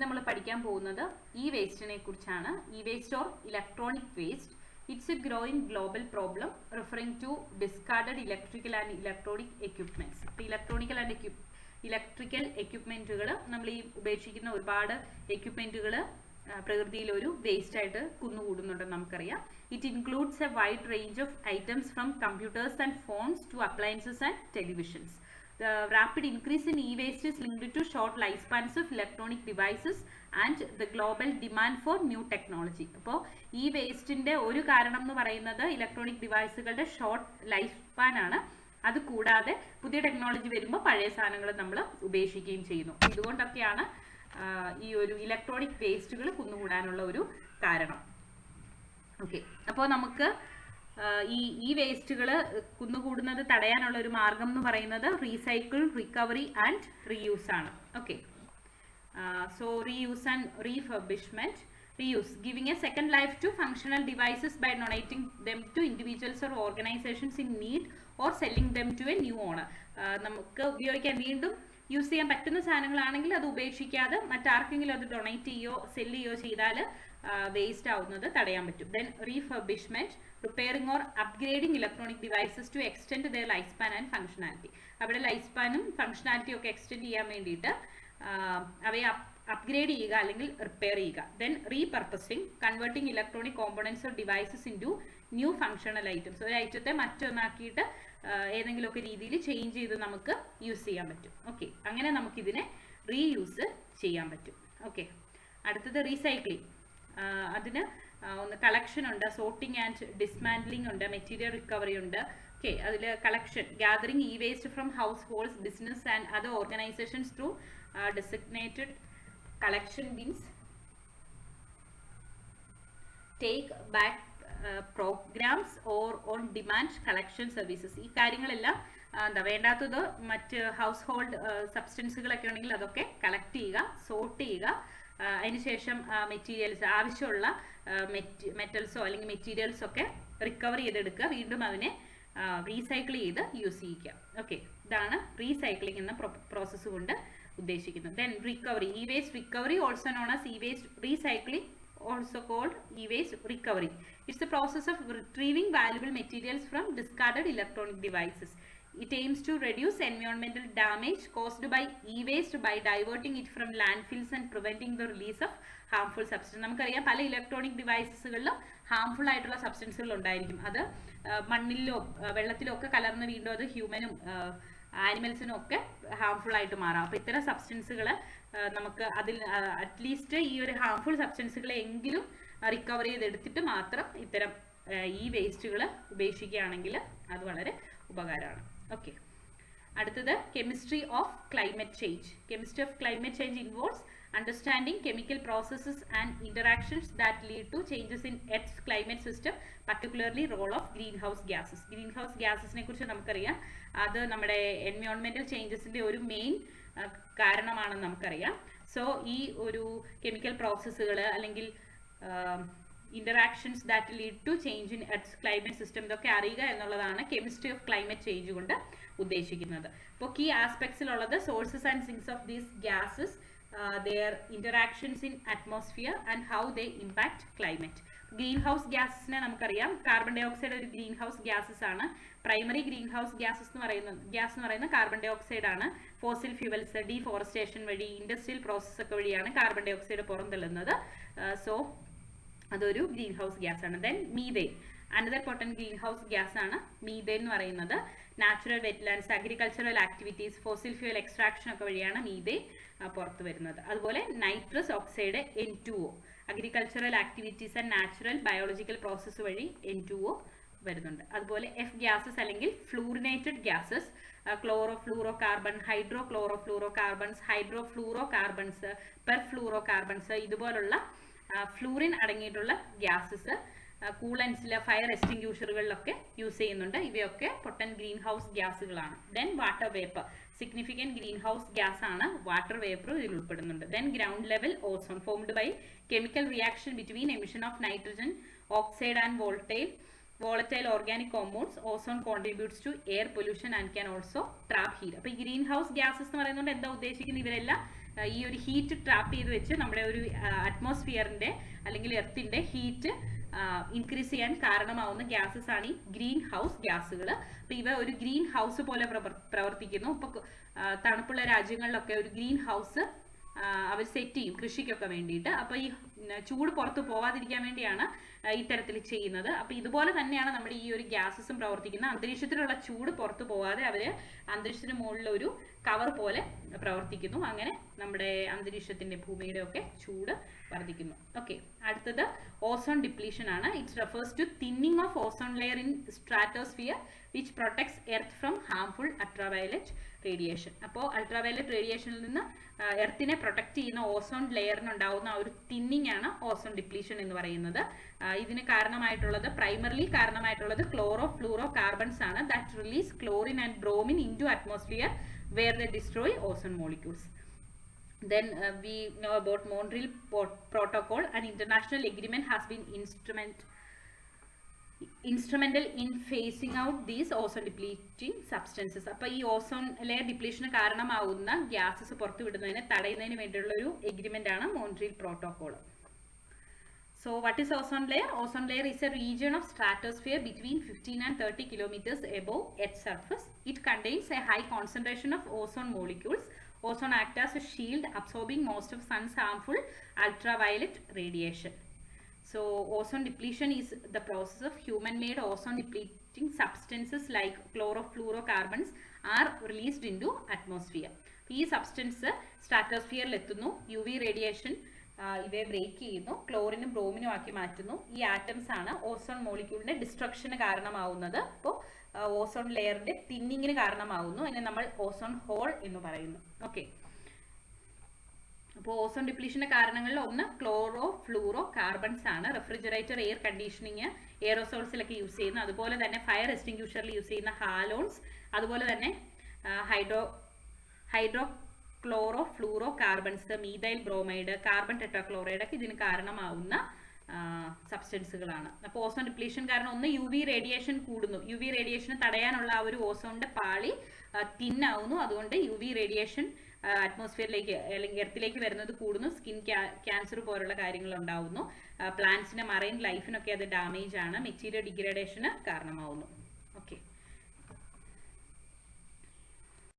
നമ്മൾ പഠിക്കാൻ പോകുന്നത് e-waste-നെ കുറിച്ചാണ്. E-waste or electronic waste. It's a growing global problem referring to discarded electrical and electronic equipments. Electrical എക്യുപ്മെന്റുകൾ നമ്മൾ ഈ ഉപേക്ഷിക്കുന്ന ഒരുപാട് എക്യുപ്മെന്റുകൾ പ്രകൃതിയിൽ ഒരു വേസ്റ്റ് ആയിട്ട് കുന്നുകൂടുന്നുണ്ടെന്ന് നമുക്കറിയാം. It includes a wide range of items from computers and phones to appliances and televisions. The rapid increase in e-waste is linked to short lifespans of electronic devices and the global demand for new technology. അപ്പോൾ ഈ വേസ്റ്റിന്റെ ഒരു കാരണം എന്ന് പറയുന്നത് electronic ഡിവൈസുകളുടെ short life span ആണ്. അത് കൂടാതെ പുതിയ ടെക്നോളജി വരുമ്പോൾ പഴയ സാധനങ്ങൾ നമ്മൾ ഉപേക്ഷിക്കുകയും ചെയ്യുന്നു. ഇതുകൊണ്ടൊക്കെയാണ് ഈ ഒരു ഇലക്ട്രോണിക് വേസ്റ്റുകൾ കുന്നുകൂടാനുള്ള ഒരു കാരണം. ഓക്കെ, അപ്പോൾ നമുക്ക് ഈ വേസ്റ്റുകൾ കുന്നുകൂടുന്നത് തടയാനുള്ള ഒരു മാർഗം എന്ന് പറയുന്നത് റീസൈക്കിൾ, റിക്കവറി ആൻഡ് റീയൂസ് ആണ്. Okay, so reuse and refurbishment. Reuse, giving a second life to functional devices by donating them to individuals or organizations in need or selling them to a new owner. നമുക്ക് ഉപയോഗിക്കാൻ വീണ്ടും use ചെയ്യാൻ പറ്റുന്ന സാധനങ്ങളാണെങ്കിൽ അത് ഉപേക്ഷിക്കാതെ മറ്റാർക്കെങ്കിലും അത് donate ചെയ്യോ cell ചെയ്യോ ചെയ്താൽ വേസ്റ്റ് ആവുന്നത് തടയാൻ പറ്റും. Then refurbishment, repairing or upgrading electronic devices to extend their life span and functionality. അവിടെ ലൈഫ് സ്പാനും ഫംഗ്ഷനാലിറ്റിയും ഒക്കെ എക്സ്റ്റെൻഡ് ചെയ്യാൻ വേണ്ടിയിട്ട് അവയെ അപ്ഗ്രേഡ് ചെയ്യുക അല്ലെങ്കിൽ റിപ്പയർ ചെയ്യുക. Then repurposing, converting electronic components or devices into new functional items. ഒരു ഐറ്റത്തെ മറ്റൊന്നാക്കിയിട്ട് ഏതെങ്കിലുമൊക്കെ രീതിയിൽ ചേഞ്ച് ചെയ്ത് നമുക്ക് യൂസ് ചെയ്യാൻ പറ്റും. ഓക്കെ, അങ്ങനെ നമുക്കിതിനെ റീയൂസ് ചെയ്യാൻ പറ്റും. ഓക്കെ, അടുത്തത് റീസൈക്ലിംഗ്. അതിന് ഒന്ന് കളക്ഷൻ ഉണ്ട്, സോർട്ടിംഗ് ആൻഡ് ഡിസ്മാൻഡ്ലിംഗ് ഉണ്ട്, മെറ്റീരിയൽ റിക്കവറി ഉണ്ട്. ഓക്കെ, അതിൽ collection, gathering E waste from house holds, business and other organisations through designated collection bins, take back programs or on demand collection services. ഈ കാര്യങ്ങളെല്ലാം എന്താ വേണ്ടാത്തത് മറ്റ് ഹൗസ് ഹോൾഡ് സബ്സ്റ്റൻസുകളൊക്കെ ഉണ്ടെങ്കിൽ അതൊക്കെ കളക്ട് ചെയ്യുക, സോർട്ട് ചെയ്യുക. അതിനുശേഷം മെറ്റീരിയൽസ്, ആവശ്യമുള്ള മെറ്റൽസോ അല്ലെങ്കിൽ മെറ്റീരിയൽസോ ഒക്കെ റിക്കവർ ചെയ്തെടുക്കുക, വീണ്ടും അതിനെ റീസൈക്കിൾ ചെയ്ത് യൂസ് ചെയ്യിക്കുക. ഓക്കെ, ഇതാണ് റീസൈക്ലിംഗ് എന്ന പ്രോസസ്സ് കൊണ്ട് ഉദ്ദേശിക്കുന്നത്. Then recovery, E waste recovery, also known as E waste recycling, also called e-waste recovery. It's the process of retrieving valuable materials from discarded electronic devices. It aims to reduce environmental damage caused by e-waste by diverting it from landfills and preventing the release of harmful substances. നമുക്കറിയാം പല electronic ഡിവൈസസുകളിലും harmful ആയിട്ടുള്ള സബ്സ്റ്റൻസുകൾ ഉണ്ടായിരിക്കും. അത് മണ്ണിലോ വെള്ളത്തിലോ ഒക്കെ കലർന്ന് വീണ്ടും അത് ഹ്യൂമനും ആനിമൽസിനും ഒക്കെ harmful ആയിട്ട് മാറാം. അപ്പോൾ ഇത്തരം സബ്സ്റ്റൻസുകൾ നമുക്ക് അതിൽ അറ്റ്ലീസ്റ്റ് ഈ ഒരു ഹാംഫുൾ സബ്സ്റ്റൻസുകളെ എങ്കിലും റിക്കവർ ചെയ്തെടുത്തിട്ട് മാത്രം ഇത്തരം ഈ വേസ്റ്റുകൾ ഉപേക്ഷിക്കുകയാണെങ്കിൽ അത് വളരെ ഉപകാരമാണ്. ഓക്കെ, അടുത്തത് chemistry of climate change. Chemistry of climate change involves understanding chemical processes and interactions that lead to changes in Earth's climate system, particularly role of greenhouse gases. Greenhouse gases ne kuriച്ച് നമുക്കറിയാം, അത് നമ്മുടെ എൻവയോൺമെന്റൽ ചേഞ്ചസിന്റെ ഒരു main കാരണമാണെന്ന് നമുക്കറിയാം. So ഈ ഒരു chemical പ്രോസസ്സുകൾ അല്ലെങ്കിൽ interactions that lead to change in earth climate system ഇതൊക്കെ അറിയുക എന്നുള്ളതാണ് കെമിസ്ട്രി ഓഫ് ക്ലൈമറ്റ് ചേഞ്ച് കൊണ്ട് ഉദ്ദേശിക്കുന്നത്. ഇപ്പോൾ കീ ആസ്പെക്ട്സിലുള്ളത് sources and sinks of these gases, their interactions in atmosphere and how they impact climate. Greenhouse ഗ്യാസസിനെ നമുക്കറിയാം, കാർബൺ ഡൈ ഓക്സൈഡ് ഒരു ഗ്രീൻഹൗസ് ഗ്യാസസ് ആണ്. പ്രൈമറി ഗ്രീൻഹൗസ് ഗ്യാസ് എന്ന് പറയുന്ന കാർബൺ ഡൈ ഓക്സൈഡ് ആണ്. ഫോസിൽ ഫ്യൂവൽസ്, ഡീഫോറസ്റ്റേഷൻ വഴി, industrial process ഒക്കെ വഴിയാണ് കാർബൺ ഡൈ ഓക്സൈഡ് പുറന്തള്ളുന്നത്. സോ അതൊരു ഗ്രീൻഹൗസ് ഗ്യാസ് ആണ്. Then methane, another potent greenhouse gas ആണ് മീഥേൻ എന്ന് പറയുന്നത്. Natural wetlands, agricultural activities, fossil fuel extraction ഒക്കെ വഴിയാണ് മീഥേൻ പുറത്തു വരുന്നത്. അതുപോലെ nitrous oxide N2O, agricultural activities and natural biological process വഴി N2O വരുന്നുണ്ട്. അതുപോലെ എഫ് ഗ്യാസസ് അല്ലെങ്കിൽ fluorinated gases, chlorofluorocarbon, hydro chloro fluoro carbons, hydrofluorocarbons, perfluorocarbons, ഇതുപോലുള്ള ഫ്ലൂറിൻ അടങ്ങിയിട്ടുള്ള ഗ്യാസസ് കൂളൻസിൽ, ഫയർ എക്സ്റ്റിങ്ക്യൂഷറുകളിലൊക്കെ യൂസ് ചെയ്യുന്നുണ്ട്. ഇവയൊക്കെ പൊട്ടൻ ഗ്രീൻ ഹൗസ് ഗ്യാസുകളാണ്. Then water vapour, significant greenhouse gas ആണ് വാട്ടർ വേപ്പർ, ഇതിൽ ഉൾപ്പെടുന്നുണ്ട്. Then ground level ozone, formed by chemical reaction between emission of nitrogen oxide and volatile organic compounds. Ozone contributes to air pollution and can also trap heat. അപ്പോൾ ഈ green house gases എന്ന് പറയുന്നത് എന്താ ഉദ്ദേശിക്കുന്നത്, ഇവരെല്ലാം ഈ ഒരു ഹീറ്റ് ട്രാപ്പ് ചെയ്ത് വെച്ച് നമ്മുടെ ഒരു അറ്റ്മോസ്ഫിയറിന്റെ അല്ലെങ്കിൽ എർത്തിന്റെ ഹീറ്റ് ഇൻക്രീസ് ചെയ്യാൻ കാരണമാവുന്ന ഗ്യാസസ് ആണ് ഈ ഗ്രീൻ ഹൗസ് ഗ്യാസുകൾ. അപ്പൊ ഇവ ഒരു ഗ്രീൻ ഹൗസ് പോലെ പ്രവർത്തിക്കുന്നു. ഇപ്പൊ തണുപ്പുള്ള രാജ്യങ്ങളിലൊക്കെ ഒരു ഗ്രീൻ ഹൗസ് അവർ സെറ്റ് ചെയ്യും കൃഷിക്കൊക്കെ വേണ്ടിയിട്ട്. അപ്പൊ ഈ ചൂട് പുറത്ത് പോവാതിരിക്കാൻ വേണ്ടിയാണ് ഇത്തരത്തിൽ ചെയ്യുന്നത്. അപ്പൊ ഇതുപോലെ തന്നെയാണ് നമ്മുടെ ഈ ഒരു ഗ്യാസസും പ്രവർത്തിക്കുന്നത്. അന്തരീക്ഷത്തിലുള്ള ചൂട് പുറത്തു പോവാതെ അവര് അന്തരീക്ഷത്തിന് മുകളിൽ ഒരു കവർ പോലെ പ്രവർത്തിക്കുന്നു. അങ്ങനെ നമ്മുടെ അന്തരീക്ഷത്തിന്റെ ഭൂമിയുടെ ഒക്കെ ചൂട് വർദ്ധിക്കുന്നു. ഓക്കെ, അടുത്തത് ഓസോൺ ഡിപ്ലീഷൻ ആണ്. It refers to thinning of ozone layer in stratosphere which protects earth from harmful ultraviolet radiation. അപ്പോൾ അൾട്രാവയലറ്റ് റേഡിയേഷനിൽ നിന്ന് എർത്തിനെ പ്രൊട്ടക്ട് ചെയ്യുന്ന ഓസോൺ ലെയറിനുണ്ടാവുന്ന ഒരു തിന്നിങ് ആണ് ഓസോൺ ഡിപ്ലീഷൻ എന്ന് പറയുന്നത്. ഇതിന് പ്രൈമർലി കാരണമായിട്ടുള്ളത് ക്ലോറോ ഫ്ലൂറോ കാർബൺസ് ആണ്. That release chlorine and bromine into atmosphere where the destroy ozone molecules. Then we know about Montreal Protocol. An international agreement has been instrumental in phasing out these ozone depleting substances. അപ്പോൾ ഈ ozone layer ഡിപ്ലീഷന് കാരണമാവുന്ന gases പുറത്തുവിടുന്നതിനെ തടയുന്നതിന് വേണ്ടിയുള്ള ഒരു agreement ആണ് Montreal protocol. So what is ozone layer? Ozone layer is a region of stratosphere between 15 and 30 kilometers above Earth's surface. It contains a high concentration of ozone molecules. Ozone acts as a shield, absorbing most of sun's harmful ultraviolet radiation. So ozone depletion is the process of human-made ozone depleting substances like chlorofluorocarbons are released into atmosphere. ഈ substance സ്ട്രാറ്റോസ്ഫിയറിൽ എത്തുന്നു. UV radiation ഇവയെ break ചെയ്യുന്നു, ക്ലോറിനും ബ്രോമിനും ആക്കി മാറ്റുന്നു. ഈ atoms ആണ് ozone മോളിക്യൂളിന്റെ ഡിസ്ട്രക്ഷന് കാരണമാവുന്നത്. അപ്പോൾ ozone ലെയറിന്റെ തിന്നിങ്ങിന് കാരണമാവുന്നു. അതിനെ നമ്മൾ ഓസോൺ ഹോൾ എന്ന് പറയുന്നു. ഓക്കെ, അപ്പോൾ ഓസോൺ ഡിപ്ലീഷന്റെ കാരണങ്ങളിൽ ഒന്ന് ക്ലോറോ ഫ്ലൂറോ കാർബൺസ് ആണ്. റെഫ്രിജറേറ്റർ, എയർ കണ്ടീഷനിങ്, എയറോസോൾസിലൊക്കെ യൂസ് ചെയ്യുന്നു. അതുപോലെ തന്നെ ഫയർ എക്സ്റ്റിംഗ്വിഷറിൽ യൂസ് ചെയ്യുന്ന ഹാലോൺസ്, അതുപോലെ തന്നെ hydro chloro fluoro carbons, methyl bromide, carbon tetrachloride ഒക്കെ ഇതിന് കാരണമാവുന്ന സബ്സ്റ്റൻസുകളാണ്. അപ്പോൾ ഓസോൺ ഡിപ്ലീഷൻ കാരണം ഒന്ന് UV റേഡിയേഷൻ കൂടുന്നു. UV റേഡിയേഷൻ തടയാനുള്ള ആ ഒരു ഓസോണിന്റെ പാളി തിന്നാവുന്നു. അതുകൊണ്ട് UV റേഡിയേഷൻ അറ്റ്മോസ്ഫിയറിലേക്ക് അല്ലെങ്കിൽ എർത്തിലേക്ക് വരുന്നത് കൂടുന്നു. സ്കിൻ ക്യാൻസർ പോലുള്ള കാര്യങ്ങൾ ഉണ്ടാവുന്നു. പ്ലാന്റ്സിന്റെ മറൈൻ ലൈഫിനൊക്കെ അത് ഡാമേജ് ആണ്. മെറ്റീരിയൽ ഡിഗ്രഡേഷന് കാരണമാവുന്നു.